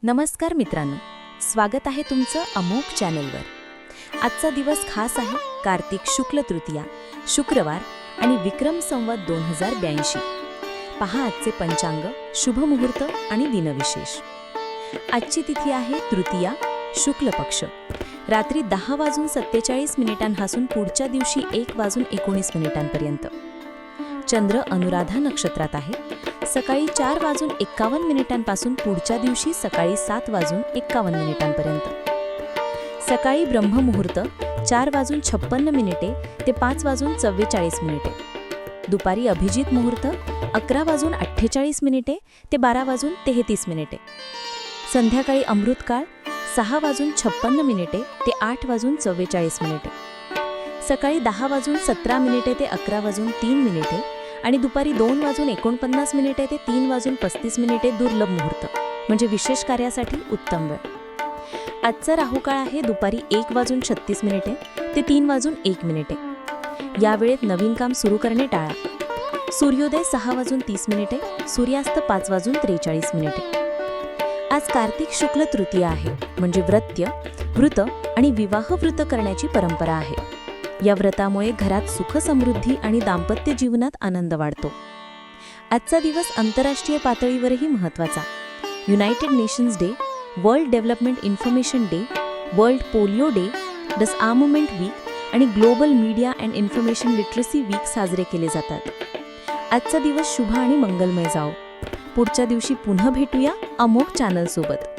नमस्कार मित्रांनो, स्वागत आहे तुमचं अमोघ चॅनलवर. आजचा दिवस खास आहे. कार्तिक शुक्ल तृतीया, शुक्रवार आणि विक्रम संवत 2082. पहा आजचे पंचांग, शुभ मुहूर्त आणि दिनविशेष. आजची तिथी आहे तृतीया, शुक्ल पक्ष. रात्री 10:47 पासून पुढच्या दिवशी 1:19 चंद्र अनुराधा नक्षत्रात आहे. सकाळी 4:51 पासून पुढच्या दिवशी सकाळी 7:51 सकाळी ब्रह्ममुहूर्त 4:56 ते 5:44. दुपारी अभिजित मुहूर्त 11:48 ते 12:33. संध्याकाळी अमृतकाळ 6:56 ते 8:44. सकाळी 10:17 ते 11:03 आणि दुपारी 2:49 ते 3:35 दुर्लभ मुहूर्त, म्हणजे विशेष कार्यासाठी उत्तम वेळ. आजचा राहुकाळ आहे दुपारी 1:36 ते 3:01. या वेळेत नवीन काम सुरू करणे टाळा. सूर्योदय 6:30, सूर्यास्त 5:43. आज कार्तिक शुक्ल तृतीया आहे, म्हणजे व्रत्य, व्रत आणि विवाह व्रत करण्याची परंपरा आहे. या व्रतामुळे घरात सुख समृद्धी आणि दाम्पत्य जीवनात आनंद वाढतो. आजचा दिवस आंतरराष्ट्रीय पातळीवरही महत्त्वाचा. United Nations day, world development information day, world polio day, disarmament week आणि global media and information literacy week साजरे केले जातात. आजचा दिवस शुभ आणि मंगलमय जाओ. पुढच्या दिवशी पुन्हा भेटूया अमोघ चॅनलसोबत.